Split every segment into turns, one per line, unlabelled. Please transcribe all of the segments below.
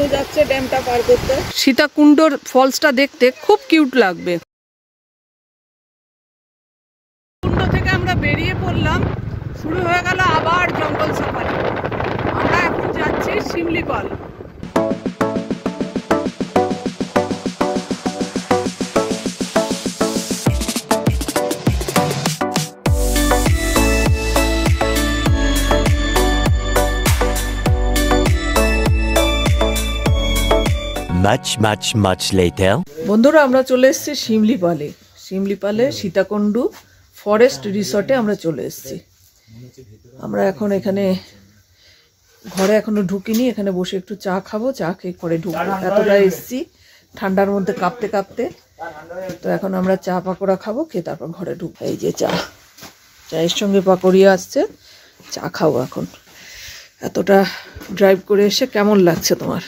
মানুষ যাচ্ছে ড্যামটা পার করতে। সীতাকুণ্ডর ফলসটা দেখতে খুব কিউট লাগবে। কুণ্ড থেকে আমরা বেরিয়ে পড়লাম, শুরু হয়ে গেল আবার জঙ্গল সাফারি। আমরা এখন যাচ্ছি শিমলিপাল।
Much later.
বন্ধুরা আমরা চলে এসেছি শিমলিপালে। শিমলিপালে সীতাকুণ্ড ফরেস্ট রিসর্টে আমরা চলে এসেছি। আমরা এখন এখানে ঘরে এখনো ঢুকিনি, এখানে বসে একটু চা খাবো, চা খেয়ে পরে ঢুকবো। এতটা এসেছি ঠান্ডার মধ্যে কাঁপতে কাঁপতে, তো এখন আমরা চা পাকোড়া খাবো, খেয়ে তারপর ঘরে ঢুকবো। এই যে চা, চায়ের সঙ্গে পাকোড়ি আসছে, চা খাবো এখন। এতটা ড্রাইভ করে এসে কেমন লাগছে তোমার?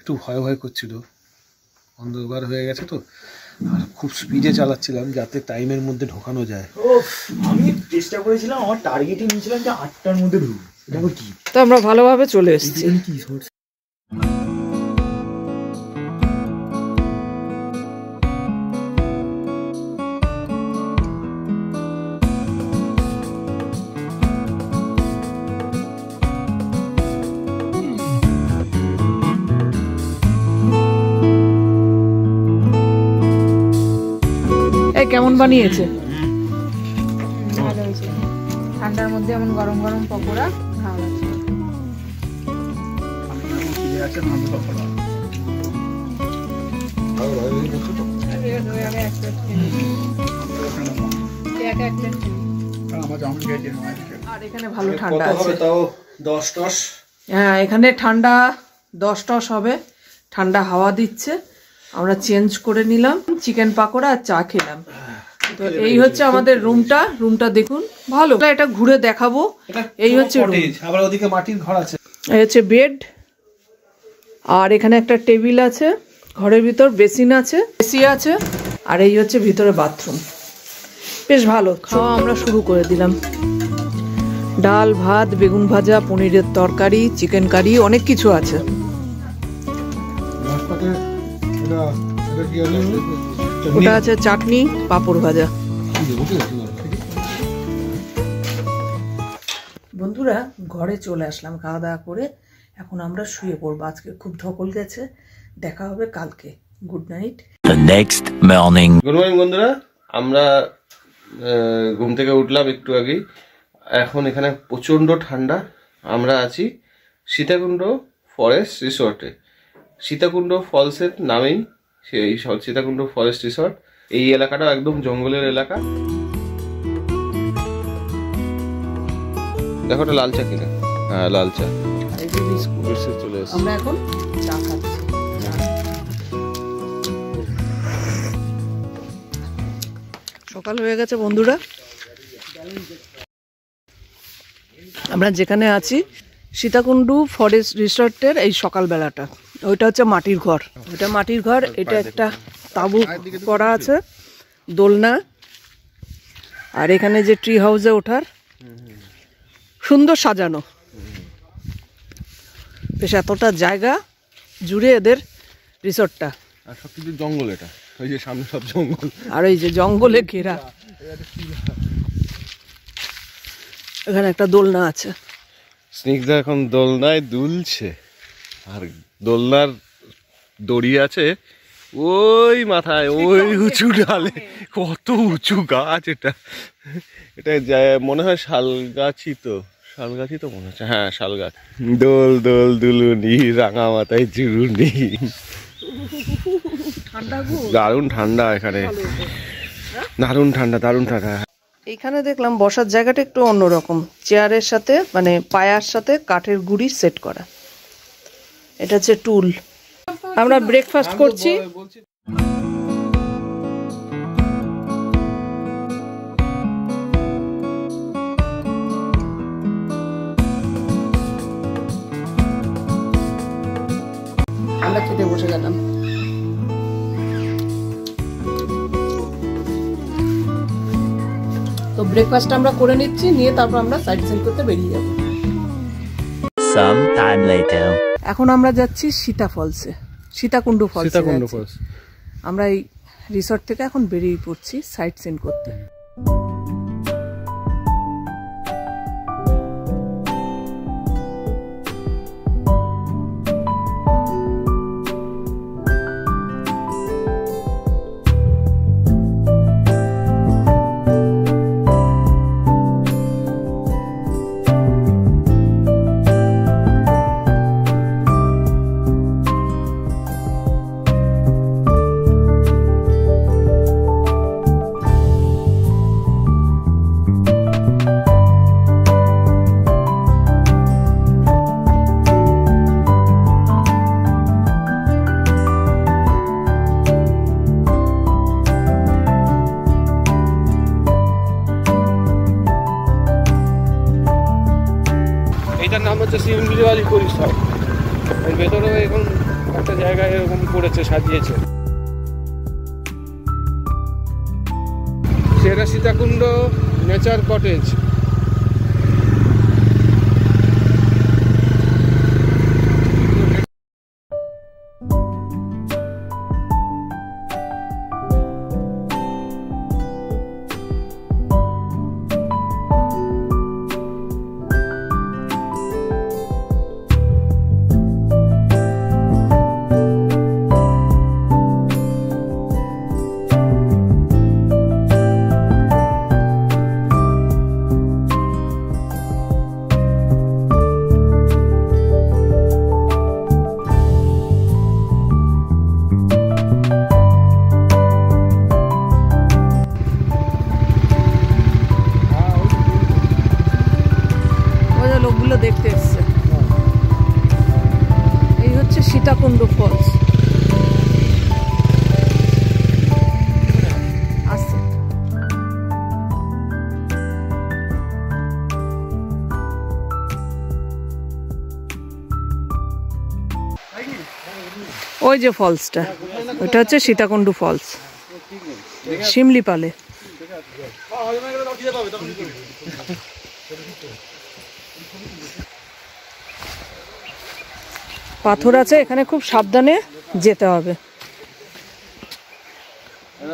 একটু ভয় ভয় করছিল, অন্ধকার হয়ে গেছে তো, আর খুব স্পিডে চালাচ্ছিলাম যাতে টাইমের মধ্যে ঢোকানো যায়।
আমি চেষ্টা করেছিলাম, আমার টার্গেটে নিয়েছিলাম যে 8টার মধ্যে ঢুকবো। দেখো কি,
তো আমরা ভালোভাবে চলে এসেছি। কেমন বানিয়েছে?
ভালো হয়েছে, ঠান্ডার মধ্যে এমন গরম গরম পকোড়া ভালো লাগছে।
আর এখানে ভালো ঠান্ডা আছে,
তাও 10
হ্যাঁ এখানে ঠান্ডা 10 হবে, ঠান্ডা হাওয়া দিচ্ছে। আমরা চেঞ্জ করে নিলাম, চিকেন পাকোড়া আর চা খেলাম। তো এই হচ্ছে আমাদের রুমটা দেখুন, ভালো। এটা ঘুরে দেখাবো। এই হচ্ছে
আবার ওদিকে মাটির ঘর আছে,
এই হচ্ছে বেড, আর এখানে একটা টেবিল আছে, ঘরের ভিতর বেসিন আছে, এসি আছে, আর এই হচ্ছে ভিতরে বাথরুম। বেশ ভালো। খাওয়া আমরা শুরু করে দিলাম। ডাল, ভাত, বেগুন ভাজা, পনিরের তরকারি, চিকেন কারি, অনেক কিছু আছে। ওটা আছে চাটনি, পাঁপড় ভাজা। বন্ধুরা ঘরে চলে আসলাম খাওয়া দাওয়া করে, এখন আমরা শুয়ে পড়বো। আজকে খুব ধকল গেছে, দেখা হবে কালকে। Good night.
The next morning.
Good morning বন্ধুরা, আমরা ঘুম থেকে উঠলাম একটু আগেই। এখন এখানে প্রচণ্ড ঠান্ডা। আমরা আছি সীতাকুণ্ড ফরেস্ট রিসর্টে। সীতাকুণ্ড ফলসের নামেই সেই সীতাকুণ্ড ফরেস্ট রিসর্ট। এই এলাকাটা একদম জঙ্গলের এলাকা। দেখো একটা লাল চা কিনা, হ্যাঁ লাল চা চলে এসেছে।
আমরা এখন চা খাচ্ছি। সকাল হয়ে গেছে বন্ধুরা, আমরা যেখানে আছি সীতাকুণ্ড ফরেস্ট রিসর্টের এই সকালবেলাটা। ওইটা হচ্ছে মাটির ঘর, ওইটা মাটির ঘর। এটা একটা তাঁবু করা আছে, দোলনা, আর এখানে যে ট্রি হাউসে ওঠার সুন্দর সাজানো। বেশ এতটা জায়গা জুড়ে এদের রিসর্টটা,
আর সবকিছু জঙ্গল। এটা ওই যে সামনে সব জঙ্গল,
আর এই যে জঙ্গলে ঘেরা। এখানে একটা দোলনা আছে,
স্নিগ্ধা এখন দোলনায় দুলছে, আর দোলনার দড়ি আছে ওই মাথায়, ওই উঁচু ডালে। কত উঁচু গাছ এটা! এটা মনে হয় শাল গাছই তো, শাল গাছই তো মনে হচ্ছে, হ্যাঁ শাল গাছ। দোল দোল দুলুনি, রাঙা মাথায় চুরুনি। দারুণ ঠান্ডা এখানে, দারুণ ঠান্ডা, দারুণ ঠান্ডা।
এইখানে দেখলাম বসার জায়গাটা একটু অন্যরকম, চেয়ারের সাথে মানে পায়ার সাথে কাঠের গুড়ি সেট করা। এটা হচ্ছে টুল। আমরা ব্রেকফাস্ট করছি। আমরা খেতে বসে গেলাম। তো ব্রেকফাস্ট আমরা করে নিচ্ছি, নিয়ে তারপর আমরা সাইট সিন করতে বেরিয়ে যাব।
Some time later.
এখন আমরা যাচ্ছি সীতা ফলসে, সীতাকুণ্ডু ফলসে।
সীতাকুণ্ড ফলস।
আমরা এই রিসর্ট থেকে এখন বেরিয়ে পড়ছি সাইট সিন করতে।
এইটার নাম হচ্ছে শিমলিওয়ালি রিসর্ট। এর ভেতরে এখন একটা জায়গায় এরকম করেছে, সাজিয়েছে। সেটা সীতাকুণ্ড নেচার কটেজ।
লোকগুলো দেখতে এসছে। এই হচ্ছে সীতাকুণ্ডু ফলস। আসছে ওই যে ফলসটা, ওইটা হচ্ছে সীতাকুণ্ডু ফলস, শিমলিপালে। পাথর আছে এখানে, খুব সাবধানে যেতে হবে।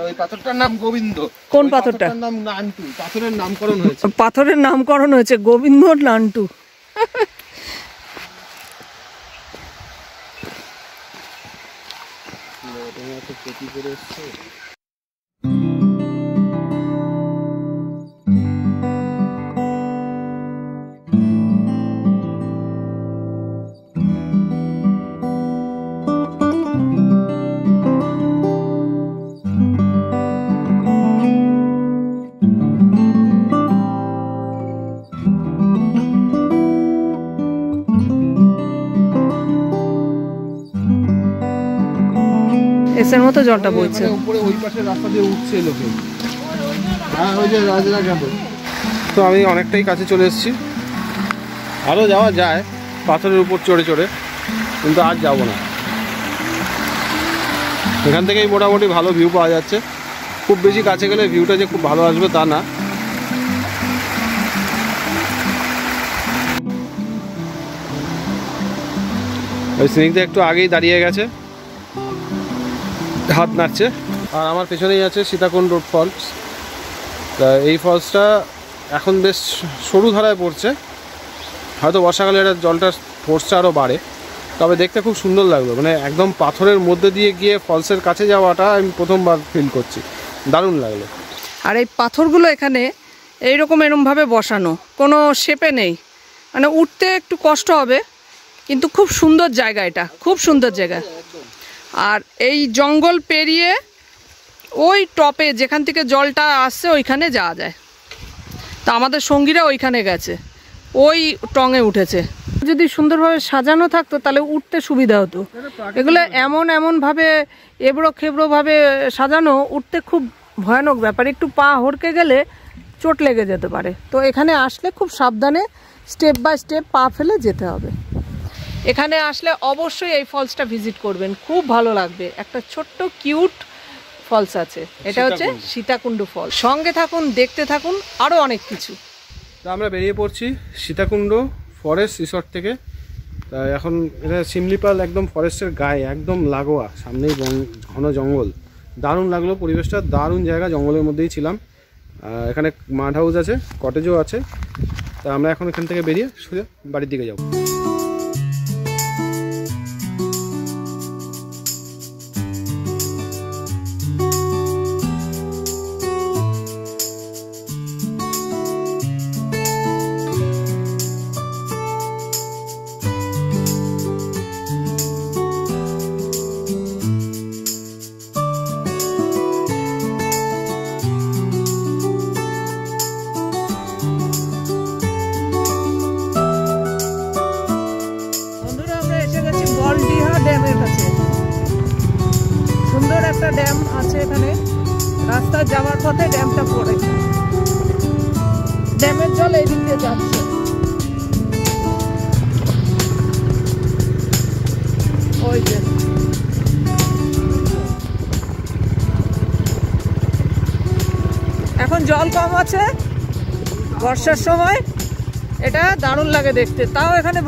ওই পাথরটার নাম গোবিন্দ।
কোন পাথরটা?
নাম নান্টু। পাথরের নামকরণ হয়েছে।
পাথরের নামকরণ হয়েছে গোবিন্দ নান্টু। এসের মতো জলটা বইছে।
উপরে ওই পাশে রাস্তা দিয়ে উঠছে লোকে। হ্যাঁ, ওই যে রাজরা গেল। তো আমি অনেকটাই কাছে চলে এসেছি। আরও যাওয়া যায় পাথরের উপর চড়ে চড়ে, কিন্তু আজ যাব না। এখান থেকেই মোটামুটি ভালো ভিউ পাওয়া যাচ্ছে। খুব বেশি কাছে গেলে ভিউটা যে খুব ভালো আসবে তা না। ওই স্নিগ্ধা একটু আগেই দাঁড়িয়ে গেছে, হাত নাড়ছে। আর আমার পেছনেই আছে সীতাকুণ্ড ফলস। তা এই ফলসটা এখন বেশ সরু ধারায় পড়ছে, হয়তো বর্ষাকালে এটা জলটার ফোর্সটা আরও বাড়ে। তবে দেখতে খুব সুন্দর লাগলো, মানে একদম পাথরের মধ্যে দিয়ে গিয়ে ফলসের কাছে যাওয়াটা আমি প্রথমবার ফিল করছি, দারুণ লাগলো।
আর এই পাথরগুলো এখানে এরমভাবে বসানো, কোনো শেপে নেই, মানে উঠতে একটু কষ্ট হবে, কিন্তু খুব সুন্দর জায়গা, এটা খুব সুন্দর জায়গা। আর এই জঙ্গল পেরিয়ে ওই টপে যেখান থেকে জলটা আসছে ওইখানে যাওয়া যায়। তা আমাদের সঙ্গীরা ওইখানে গেছে, ওই টঙে উঠেছে। যদি সুন্দরভাবে সাজানো থাকতো তাহলে উঠতে সুবিধা হতো। এগুলো এমনভাবে এবড়ো খেবড়োভাবে সাজানো, উঠতে খুব ভয়ানক ব্যাপার। একটু পা হড়কে গেলে চোট লেগে যেতে পারে। তো এখানে আসলে খুব সাবধানে স্টেপ বাই স্টেপ পা ফেলে যেতে হবে। এখানে আসলে অবশ্যই এই ফলসটা ভিজিট করবেন, খুব ভালো লাগবে। একটা ছোট্ট কিউট ফলস আছে, এটা হচ্ছে সীতাকুণ্ডু ফলস। সঙ্গে থাকুন, দেখতে থাকুন আরও অনেক কিছু।
আমরা বেরিয়ে পড়ছি সীতাকুণ্ড ফরেস্ট রিসর্ট থেকে।
তা এখন এটা শিমলিপাল একদম ফরেস্টের গায়ে একদম লাগোয়া, সামনেই ঘন জঙ্গল। দারুণ লাগলো পরিবেশটা, দারুণ জায়গা, জঙ্গলের মধ্যেই ছিলাম। এখানে মাড হাউস আছে, কটেজও আছে। তা আমরা এখন এখান থেকে বেরিয়ে সোজা বাড়ির দিকে যাব।
বন্ধুরা, আমরা এসে গেছি বলডিহা ড্যামের কাছে। সুন্দর একটা ড্যাম আছে এখানে, রাস্তা যাওয়ার পথে ড্যামটা পড়ে। ড্যামের জল এই দিক দিয়ে যাচ্ছে। ওই যে এখন জল কম আছে, বর্ষার সময় এটা দারুণ লাগে দেখতে। তাও এখানে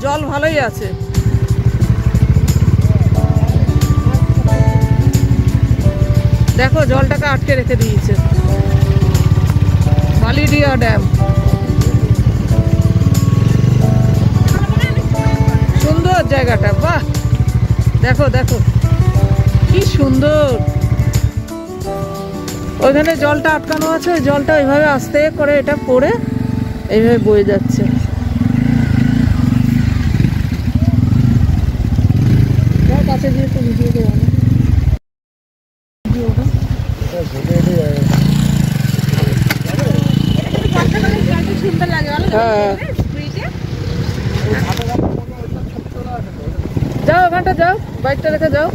জল ভালোই আছে। দেখো জলটাকে আটকে রেখে দিয়েছে। বালিডিয়া ড্যাম সুন্দর জায়গাটা, বাহ দেখো দেখো কি সুন্দর। ওইখানে জলটা আটকানো আছে, ওই জলটা ওইভাবে আস্তে করে এটা পড়ে এইভাবে বয়ে যাচ্ছে। কাছে দিয়ে একটু ভিডিও করে
সুন্দর লাগে।
হ্যাঁ যাও, ওখানটা যাও, বাইকটা রেখে যাও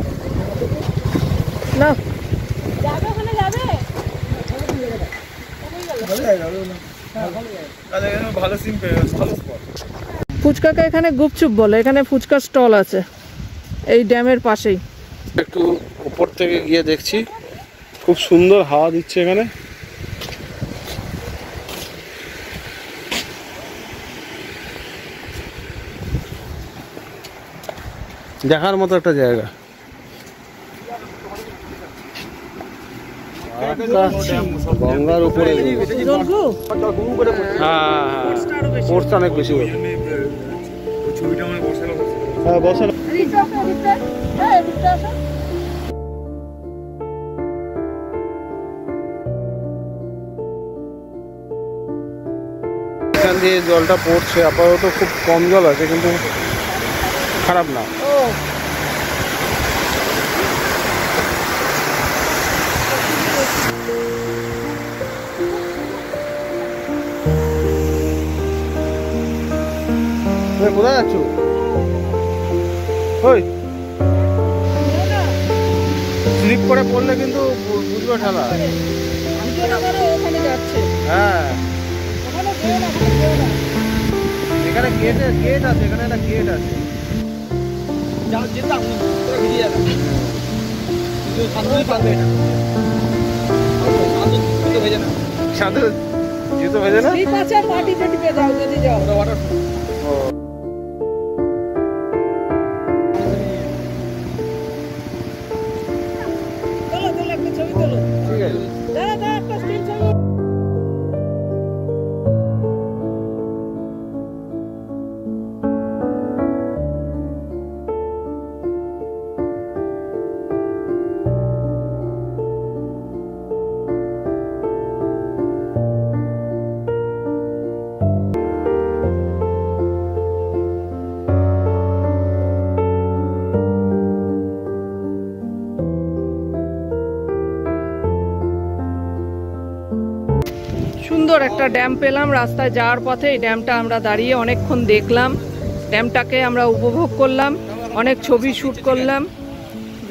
না।
যাবে ওখানে যাবে।
ফুচকাকে এখানে গুপচুপ বলে। এখানে ফুচকা স্টল আছে এই ড্যামের পাশেই।
একটু উপর থেকে গিয়ে দেখছি, খুব সুন্দর হাওয়া দিচ্ছে এখানে। দেখার মতো একটা জায়গা। গঙ্গার উপরে ফোর্স অনেক বেশি। হ্যাঁ বসার এখান দিয়ে জলটা পড়ছে, আপাতত খুব কম জল আছে, কিন্তু খারাপ না। কোথায় যাচ্ছ? ওই স্লিপ করে পড়লে কিন্তু বুঝবে ঠেলা। হ্যাঁ এখানে গেট আছে, এখানে একটা গেট আছে। সাধু জুতো ভেজে না,
মাটিতে টিপে যাও যদি যাও। ছবি তোলো,
ঠিক আছে।
একটা স্টিল ছবি। সুন্দর একটা ড্যাম পেলাম রাস্তায় যাওয়ার পথে। এই ড্যামটা আমরা দাঁড়িয়ে অনেকক্ষণ দেখলাম, ড্যামটাকে আমরা উপভোগ করলাম, অনেক ছবি শ্যুট করলাম,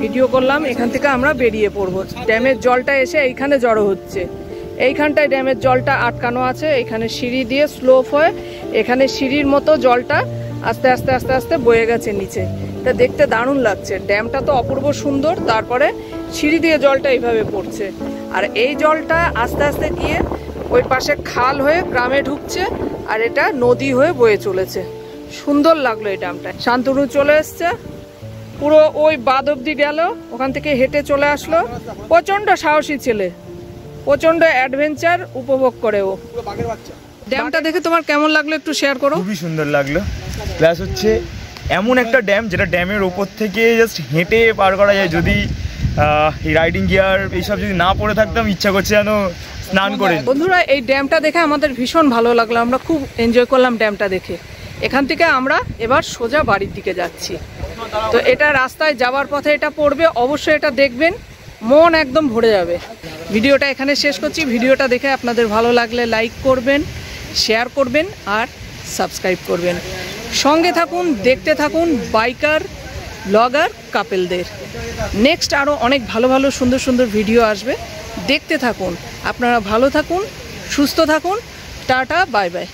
ভিডিও করলাম। এখান থেকে আমরা বেরিয়ে পড়বো। ড্যামের জলটা এসে এইখানে জড়ো হচ্ছে। এইখানটায় ড্যামের জলটা আটকানো আছে, এইখানে সিঁড়ি দিয়ে স্লোপ হয়ে এখানে সিঁড়ির মতো জলটা আস্তে আস্তে আস্তে আস্তে বয়ে গেছে নিচে। এটা দেখতে দারুণ লাগছে। ড্যামটা তো অপূর্ব সুন্দর, তারপরে সিঁড়ি দিয়ে জলটা এইভাবে পড়ছে। আর এই জলটা আস্তে আস্তে গিয়ে ওই পাশে খাল হয়ে গ্রামে ঢুকছে, আর এটা নদী হয়ে বয়ে চলেছে। সুন্দর লাগলো এই ড্যামটা। শান্তনু চলে এসছে, পুরো ওই বাদ অব্দি গেল, ওখান থেকে হেঁটে চলে আসলো। প্রচন্ড সাহসী ছেলে, প্রচন্ড অ্যাডভেঞ্চার উপভোগ করে ও। ড্যামটা দেখে তোমার কেমন লাগলো একটু শেয়ার করো।
খুবই সুন্দর লাগলো, প্লাস হচ্ছে এমন একটা ড্যাম যেটা ড্যামের ওপর থেকে জাস্ট হেঁটে পার করা যায়। যদি এই রাইডিং গিয়ার এইসব যদি না পরে থাকতাম, ইচ্ছা করছে যেন স্নান করে।
বন্ধুরা, এই ড্যামটা দেখে আমাদের ভীষণ ভালো লাগলো, আমরা খুব এনজয় করলাম ড্যামটা দেখে। এখান থেকে আমরা এবার সোজা বাড়ির দিকে যাচ্ছি। তো এটা রাস্তায় যাওয়ার পথে এটা পড়বে, অবশ্যই এটা দেখবেন, মন একদম ভরে যাবে। ভিডিওটা এখানে শেষ করছি। ভিডিওটা দেখে আপনাদের ভালো লাগলে লাইক করবেন, শেয়ার করবেন আর সাবস্ক্রাইব করবেন। সঙ্গে থাকুন, দেখতে থাকুন বাইকার ব্লগার কাপেলদের। নেক্সট আরও অনেক ভালো ভালো সুন্দর সুন্দর ভিডিও আসবে, দেখতে থাকুন। আপনারা ভালো থাকুন, সুস্থ থাকুন। Tata, bye bye.